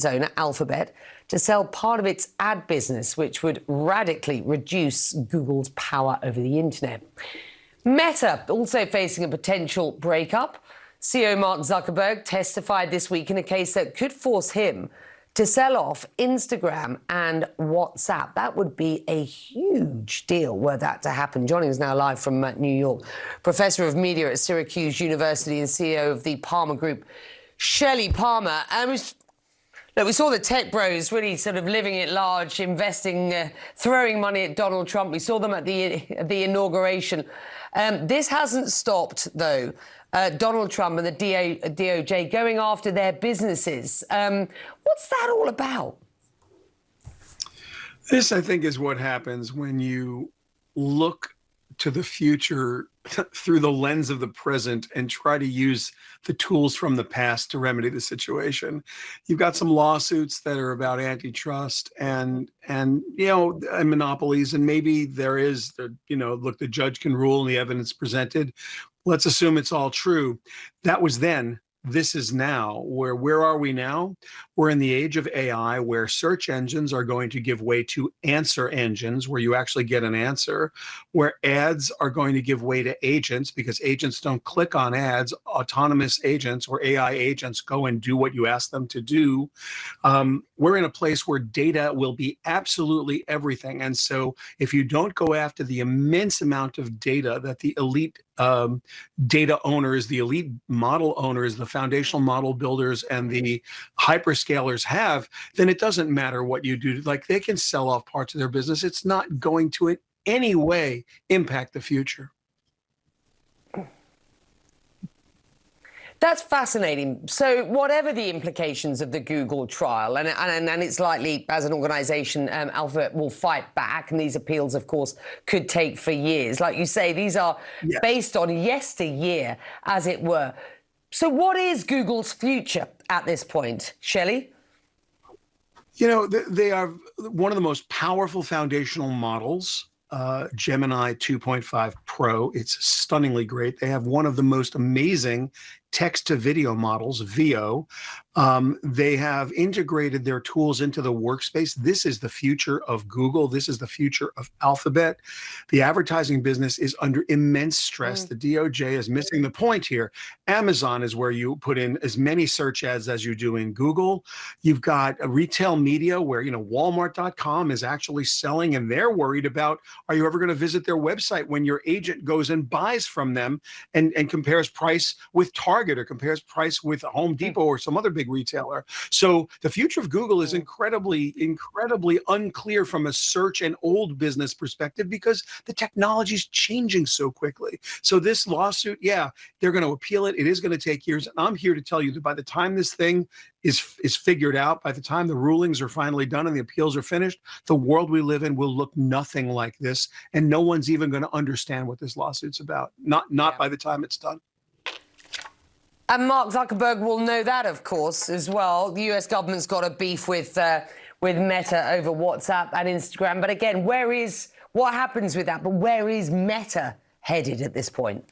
owner, Alphabet, to sell part of its ad business, which would radically reduce Google's power over the internet. Meta also facing a potential breakup. CEO Mark Zuckerberg testified this week in a case that could force him to sell off Instagram and WhatsApp. That would be a huge deal were that to happen. Joining us now live from New York, Professor of Media at Syracuse University and CEO of the Palmer Group, Shelly Palmer. Look, we saw the tech bros really sort of living it large, investing, throwing money at Donald Trump. We saw them at the inauguration. This hasn't stopped, though. Donald Trump and the DOJ going after their businesses. What's that all about? This, I think, is what happens when you look to the future through the lens of the present and try to use the tools from the past to remedy the situation. You've got some lawsuits that are about antitrust and monopolies, and maybe there is, look, the judge can rule and the evidence presented. Let's assume it's all true. That was then. This is now. Where are we now? We're in the age of AI, where search engines are going to give way to answer engines, where you actually get an answer, where ads are going to give way to agents, because agents don't click on ads. Autonomous agents or AI agents go and do what you ask them to do. We're in a place where data will be absolutely everything. And so if you don't go after the immense amount of data that the elite data owners, the elite model owners, the foundational model builders, and the hyperscalers have, then it doesn't matter what you do. Like, they can sell off parts of their business. It's not going to in any way impact the future. That's fascinating. So whatever the implications of the Google trial, and it's likely as an organization, Alphabet will fight back. And these appeals, of course, could take for years. Like you say, these are based on yesteryear, as it were. So what is Google's future at this point, Shelly? They are one of the most powerful foundational models. Gemini 2.5 Pro. It's stunningly great. They have one of the most amazing text-to-video models, VEO. They have integrated their tools into the workspace. This is the future of Google. This is the future of Alphabet. The advertising business is under immense stress. The DOJ is missing the point here. Amazon is where you put in as many search ads as you do in Google. You've got a retail media where, Walmart.com is actually selling, and they're worried about, are you ever going to visit their website when your agent goes and buys from them and compares price with Target or compares price with Home Depot or some other big retailer. So the future of Google is incredibly unclear from a search and old business perspective, because the technology is changing so quickly. So this lawsuit, they're going to appeal it. It is going to take years. And I'm here to tell you that by the time this thing is figured out, by the time the rulings are finally done and the appeals are finished, the world we live in will look nothing like this. And no one's even going to understand what this lawsuit's about. Not by the time it's done. And Mark Zuckerberg will know that, of course, as well. The US government's got a beef with Meta over WhatsApp and Instagram. But again, what happens with that? But where is Meta headed at this point?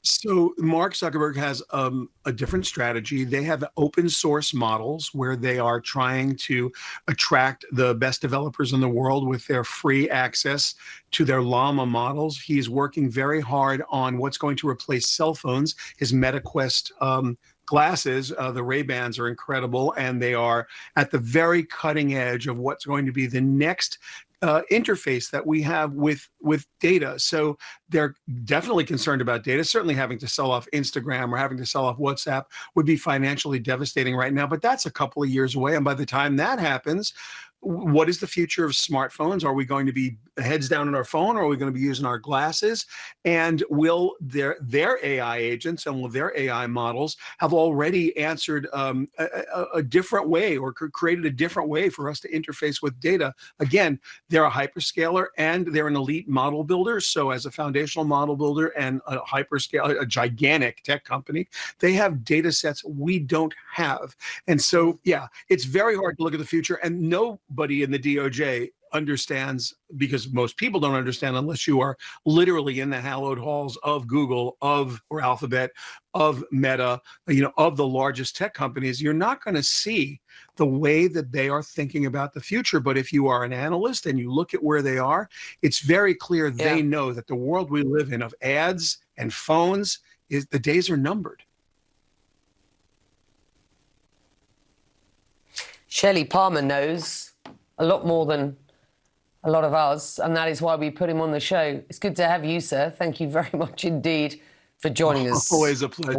So Mark Zuckerberg has a different strategy. They have open source models where they are trying to attract the best developers in the world with their free access to their LLaMA models. He's working very hard on what's going to replace cell phones. His MetaQuest glasses, the Ray-Bans, are incredible, and they are at the very cutting edge of what's going to be the next interface that we have with data. So they're definitely concerned about data. Certainly having to sell off Instagram or having to sell off WhatsApp would be financially devastating right now, but that's a couple of years away. And by the time that happens, what is the future of smartphones? Are we going to be heads down on our phone, or are we going to be using our glasses? And will their AI agents and will their AI models have already answered a different way, or created a different way for us to interface with data? Again, they're a hyperscaler and they're an elite model builder. So as a foundational model builder and a hyperscaler, a gigantic tech company, they have data sets we don't have. And so, it's very hard to look at the future, and nobody in the DOJ understands, because most people don't understand unless you are literally in the hallowed halls of Google, or Alphabet, of Meta, of the largest tech companies. You're not going to see the way that they are thinking about the future. But if you are an analyst and you look at where they are, it's very clear they know that the world we live in of ads and phones, the days are numbered. Shelly Palmer knows a lot more than a lot of us, and that is why we put him on the show. It's good to have you, sir. Thank you very much indeed for joining us. Always a pleasure.